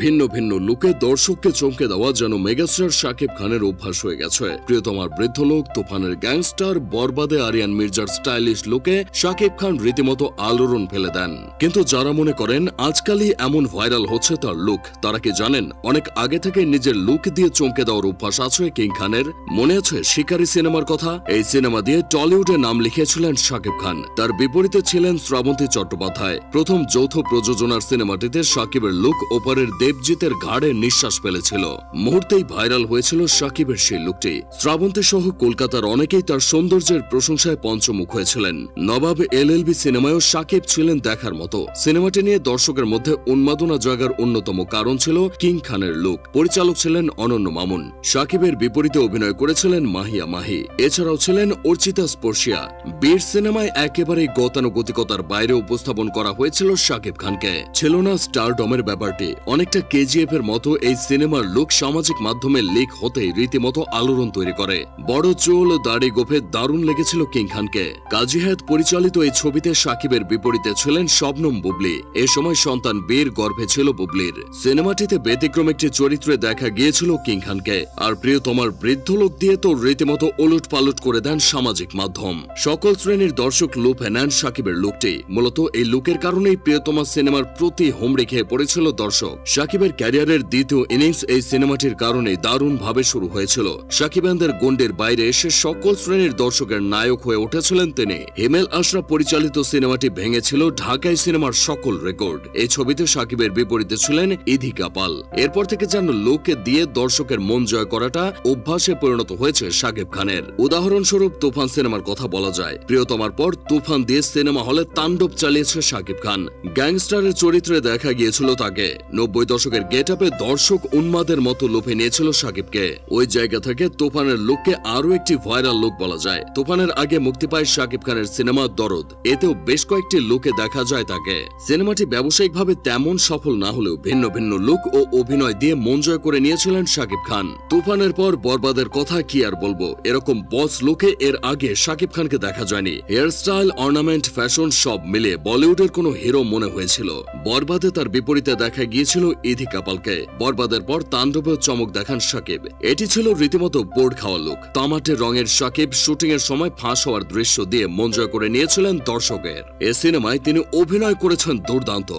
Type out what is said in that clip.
ভিন্ন ভিন্ন লুকে দর্শককে চমকে দেওয়া যেন মেগাস্টার শাকিব খানের অভ্যাস হয়ে গেছে। প্রিয়তমার বৃদ্ধ লোক, তুফানের গ্যাংস্টার, বরবাদে আরিয়ান মির্জার স্টাইলিশ লুকে শাকিব খান রীতিমতো আলোড়ন ফেলে দেন। কিন্তু যারা মনে করেন আজকালই এমন ভাইরাল হচ্ছে তার লুক, তারা কি জানেন অনেক আগে থেকে নিজের লুক দিয়ে চমকে দেওয়ার অভ্যাস আছে কিং খানের। মনে আছে শিকারী সিনেমার কথা? এই সিনেমা দিয়ে টলিউডে নাম লিখিয়েছিলেন শাকিব খান। তার বিপরীতে ছিলেন শ্রাবন্তী চট্টোপাধ্যায়। প্রথম যৌথ প্রযোজনার সিনেমাটিতে শাকিবের লুক ওপারের দেবজিতের ঘাড়ে নিঃশ্বাস ফেলেছিল। মুহূর্তেই ভাইরাল হয়েছিল শাকিবের সেই লুকটি। শ্রাবন্তী সহ কলকাতার অনেকেই তার সৌন্দর্যের প্রশংসায় পঞ্চমুখ হয়েছিলেন। নবাব এলএলবি সিনেমায়ও শাকিব ছিলেন দেখার মতো। সিনেমাটি নিয়ে দর্শকের মধ্যে উন্মাদনা জাগার অন্যতম কারণ ছিল কিং খানের লুক। পরিচালক ছিলেন অনন্য মামুন। শাকিবের বিপরীতে অভিনয় করেছিলেন মাহিয়া মাহি। এছাড়াও ছিলেন অর্চিতা স্পর্শিয়া। বীর সিনেমায় একেবারে গতানুগতিকতার বাইরে উপস্থাপন করা হয়েছিল শাকিব খানকে। ছিল না স্টারডমের ব্যাপারটি। অনেকটা কেজিএফ এর মতো এই সিনেমার লুক সামাজিক মাধ্যমে লিক হতেই রীতিমতো আলোড়ন তৈরি করে। বড় চুল, দাড়ি গোফে দারুণ লেগেছিল কিং খানকে। কাজী হায়াত পরিচালিত এই ছবিতে শাকিবের বিপরীতে ছিলেন শবনম বুবলি। এ সময় সন্তান বীর গর্ভে ছিল বুবলির। সিনেমাটিতে ব্যতিক্রম একটি চরিত্রে দেখা গিয়েছিল কিং খানকে। আর প্রিয়তমার বৃদ্ধ লোক দিয়ে তো রীতিমতো ওলট পালট করে দেন সামাজিক মাধ্যম। সকল শ্রেণীর দর্শক লুফে নেন শাকিবের লুকটি। মূলত এই লুকের কারণেই প্রিয়তমা সিনেমার প্রতি হুমড়ি খেয়ে পড়েছিল দর্শক। শাকিবের ক্যারিয়ারের দ্বিতীয় ইনিংস এই সিনেমাটির কারণে দারুণ ভাবে শুরু হয়েছিল। শাকিবানদের গন্ডির বাইরে এসে সকল শ্রেণীর দর্শকের নায়ক হয়ে উঠেছিলেন তিনি। হিমেল আশরাফ পরিচালিত সিনেমাটি ভেঙেছিল ঢাকাই সিনেমার সকল রেকর্ড। এই ছবিতে শাকিবের বিপরীতে ছিলেন ইধিকা পাল। এরপর থেকে যেন লোককে দিয়ে দর্শকের মন জয় করাটা অভ্যাসে পরিণত হয়েছে শাকিব খানের। উদাহরণস্বরূপ তুফান সিনেমার কথা বলা যায়। প্রিয়তমার পর তুফান দিয়ে সিনেমা হলে তাণ্ডব চালিয়েছে শাকিব খান। গ্যাংস্টারের চরিত্রে দেখা গিয়েছিল তাকে। 90 দশকের গেট আপে দর্শক উন্মাদের মতো লোভে নিয়েছিল শাকিবকে। ওই জায়গা থেকে তুফানের লুককে আরো একটি ভাইরাল লুক বলা যায়। তুফানের আগে মুক্তি পায় শাকিব খানের সিনেমা দরদ। এতেও বেশ কয়েকটি লুকে দেখা যায় তাকে। সিনেমাটি ব্যবসায়িকভাবে তেমন সফল না হলেও ভিন্ন ভিন্ন লুক ও অভিনয় দিয়ে মন জয় করে নিয়েছিলেন শাকিব খান। তুফানের পর বরবাদের কথা কি আর বলবো, এরকম বস লুকে এর আগে শাকিব খানকে দেখা যায়নি। হেয়ার স্টাইল, অর্নামেন্ট, ফ্যাশন সব মিলিয়ে বলিউডের কোনো হিরো মনে হয়েছিল। বরবাদে তার বিপরীতে দেখা গিয়েছিল ইধিকা পালকে। বরবাদের পর তাণ্ডবেও চমক দেখান শাকিব। এটি ছিল রীতিমতো বোর্ড খাওয়া লুক। তামাটে রঙের শাকিব শুটিং এর সময় ফাঁস হওয়ার দৃশ্য দিয়ে মন জয় করে নিয়েছিলেন দর্শকের। এ সিনেমায় তিনি অভিনয় করেছেন দুর্দান্ত।